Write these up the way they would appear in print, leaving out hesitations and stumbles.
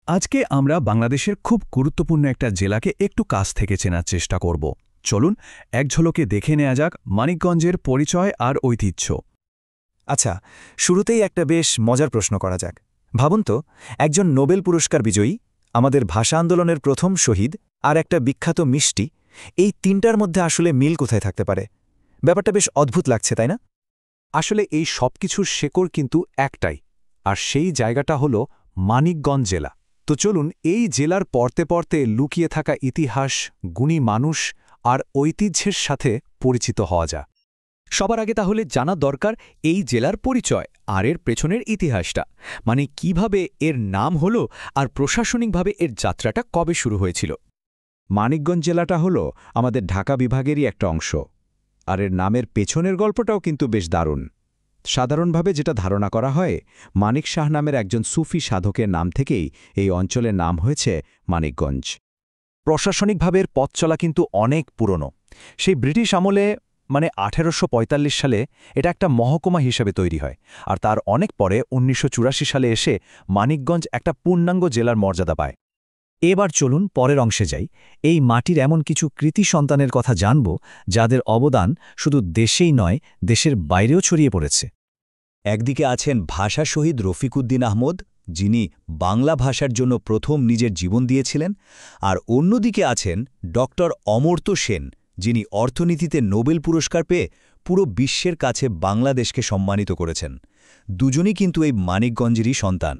আজকে আমরা বাংলাদেশের খুব গুরুত্বপূর্ণ একটা জেলাকে একটু কাছ থেকে চেনার চেষ্টা করব। চলুন এক ঝলকে দেখে নেওয়া যাক মানিকগঞ্জের পরিচয় আর ঐতিহ্য। আচ্ছা, শুরুতেই একটা বেশ মজার প্রশ্ন করা যাক। ভাবুন তো, একজন নোবেল পুরস্কার বিজয়ী, আমাদের ভাষা আন্দোলনের প্রথম শহীদ, আর একটা বিখ্যাত মিষ্টি, এই তিনটার মধ্যে আসলে মিল কোথায় থাকতে পারে? ব্যাপারটা বেশ অদ্ভুত লাগছে, তাই না? আসলে এই সব কিছুর শেকড় কিন্তু একটাই, আর সেই জায়গাটা হল মানিকগঞ্জ জেলা। তো চলুন এই জেলার পরতে পরতে লুকিয়ে থাকা ইতিহাস, গুণী মানুষ আর ঐতিহ্যের সাথে পরিচিত হওয়া যায়। সবার আগে তাহলে জানা দরকার এই জেলার পরিচয় আর এর পেছনের ইতিহাসটা, মানে কিভাবে এর নাম হলো আর প্রশাসনিকভাবে এর যাত্রাটা কবে শুরু হয়েছিল। মানিকগঞ্জ জেলাটা হল আমাদের ঢাকা বিভাগেরই একটা অংশ, আর এর নামের পেছনের গল্পটাও কিন্তু বেশ দারুণ। সাধারণভাবে যেটা ধারণা করা হয়, মানিক শাহ নামের একজন সুফি সাধকের নাম থেকেই এই অঞ্চলের নাম হয়েছে মানিকগঞ্জ। প্রশাসনিকভাবে এর পথ চলা কিন্তু অনেক পুরনো। সেই ব্রিটিশ আমলে, মানে 1845 সালে এটা একটা মহকুমা হিসেবে তৈরি হয়, আর তার অনেক পরে 1984 সালে এসে মানিকগঞ্জ একটা পূর্ণাঙ্গ জেলার মর্যাদা পায়। এবার চলুন পরের অংশে যাই। এই মাটির এমন কিছু কৃতি সন্তানের কথা জানব, যাদের অবদান শুধু দেশেই নয়, দেশের বাইরেও ছড়িয়ে পড়েছে। একদিকে আছেন ভাষা শহীদ রফিকুদ্দিন আহমদ, যিনি বাংলা ভাষার জন্য প্রথম নিজের জীবন দিয়েছিলেন, আর অন্যদিকে আছেন ডক্টর অমর্ত্য সেন, যিনি অর্থনীতিতে নোবেল পুরস্কার পেয়ে পুরো বিশ্বের কাছে বাংলাদেশকে সম্মানিত করেছেন। দুজনই কিন্তু এই মানিকগঞ্জেরই সন্তান।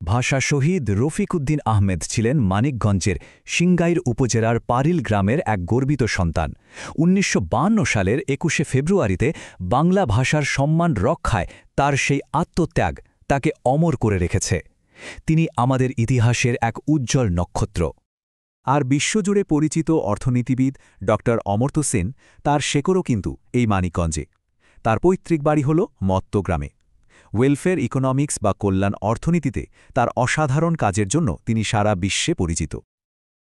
ভাষা শহীদ রফিকুদ্দিন আহমেদ ছিলেন মানিকগঞ্জের সিংগাইর উপজেলার পারিল গ্রামের এক গর্বিত সন্তান। 1952 সালের 21শে ফেব্রুয়ারিতে বাংলা ভাষার সম্মান রক্ষায় তার সেই আত্মত্যাগ তাকে অমর করে রেখেছে। তিনি আমাদের ইতিহাসের এক উজ্জ্বল নক্ষত্র। আর বিশ্বজুড়ে পরিচিত অর্থনীতিবিদ ডক্টর অমর্ত্য সেন, তার শেকড়ও কিন্তু এই মানিকগঞ্জে। তার পৈতৃক বাড়ি হল মত্তগ্রামে। ওয়েলফেয়ার ইকোনমিক্স বা কল্যাণ অর্থনীতিতে তার অসাধারণ কাজের জন্য তিনি সারা বিশ্বে পরিচিত।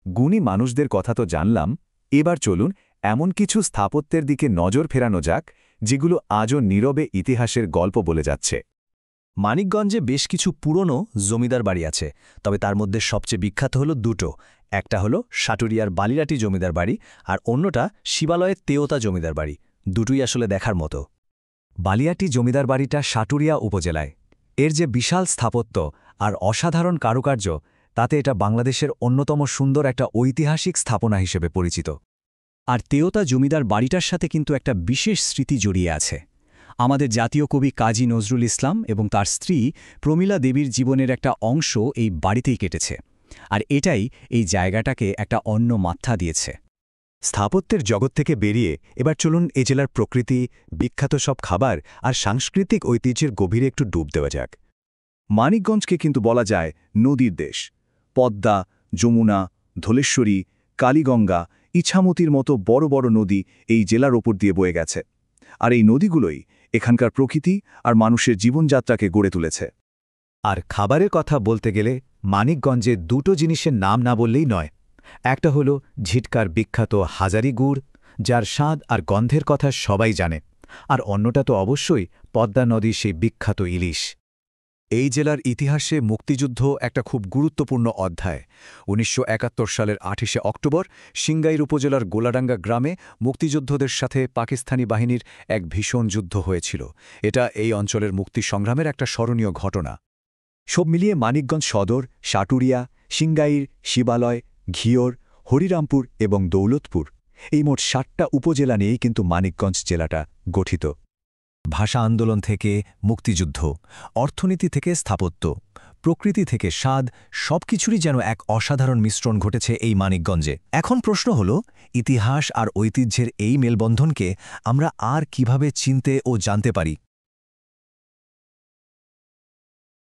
গুণী মানুষদের কথা তো জানলাম, এবার চলুন এমন কিছু স্থাপত্যের দিকে নজর ফেরানো যাক, যেগুলো আজও নীরবে ইতিহাসের গল্প বলে যাচ্ছে। মানিকগঞ্জে বেশ কিছু পুরনো জমিদার বাড়ি আছে, তবে তার মধ্যে সবচেয়ে বিখ্যাত হল দুটো। একটা হলো সাটুরিয়ার বালিরাটি জমিদার বাড়ি, আর অন্যটা শিবালয়ের তেওতা জমিদার বাড়ি। দুটোই আসলে দেখার মতো। বালিয়াটি জমিদার বাড়িটা সাটুরিয়া উপজেলায়। এর যে বিশাল স্থাপত্য আর অসাধারণ কারুকার্য, তাতে এটা বাংলাদেশের অন্যতম সুন্দর একটা ঐতিহাসিক স্থাপনা হিসেবে পরিচিত। আর তেওতা জমিদার বাড়িটার সাথে কিন্তু একটা বিশেষ স্মৃতি জড়িয়ে আছে। আমাদের জাতীয় কবি কাজী নজরুল ইসলাম এবং তার স্ত্রী প্রমীলা দেবীর জীবনের একটা অংশ এই বাড়িতেই কেটেছে, আর এটাই এই জায়গাটাকে একটা অন্য মাত্রা দিয়েছে। স্থাপত্যের জগৎ থেকে বেরিয়ে এবার চলুন এ জেলার প্রকৃতি, বিখ্যাত সব খাবার আর সাংস্কৃতিক ঐতিহ্যের গভীরে একটু ডুব দেওয়া যাক। মানিকগঞ্জকে কিন্তু বলা যায় নদীর দেশ। পদ্মা, যমুনা, ধলেশ্বরী, কালীগঙ্গা, ইছামতির মতো বড় বড় নদী এই জেলার ওপর দিয়ে বয়ে গেছে, আর এই নদীগুলোই এখানকার প্রকৃতি আর মানুষের জীবনযাত্রাকে গড়ে তুলেছে। আর খাবারের কথা বলতে গেলে মানিকগঞ্জে দুটো জিনিসের নাম না বললেই নয়। একটা হলো ঝিটকার বিখ্যাত হাজারি গুড়, যার স্বাদ আর গন্ধের কথা সবাই জানে, আর অন্যটা তো অবশ্যই পদ্মা নদীর সেই বিখ্যাত ইলিশ। এই জেলার ইতিহাসে মুক্তিযুদ্ধ একটা খুব গুরুত্বপূর্ণ অধ্যায়। 1971 সালের 28শে অক্টোবর সিংগাইর উপজেলার গোলাডাঙ্গা গ্রামে মুক্তিযোদ্ধাদের সাথে পাকিস্তানি বাহিনীর এক ভীষণ যুদ্ধ হয়েছিল। এটা এই অঞ্চলের মুক্তি সংগ্রামের একটা স্মরণীয় ঘটনা। সব মিলিয়ে মানিকগঞ্জ সদর, সাটুরিয়া, সিংগাইর, শিবালয়, ঘিওর, হরিরামপুর এবং দৌলতপুর, এই মোট 7টা উপজেলা নিয়েই কিন্তু মানিকগঞ্জ জেলাটা গঠিত। ভাষা আন্দোলন থেকে মুক্তিযুদ্ধ, অর্থনীতি থেকে স্থাপত্য, প্রকৃতি থেকে স্বাদ, সবকিছুরই যেন এক অসাধারণ মিশ্রণ ঘটেছে এই মানিকগঞ্জে। এখন প্রশ্ন হল, ইতিহাস আর ঐতিহ্যের এই মেলবন্ধনকে আমরা আর কিভাবে চিনতে ও জানতে পারি?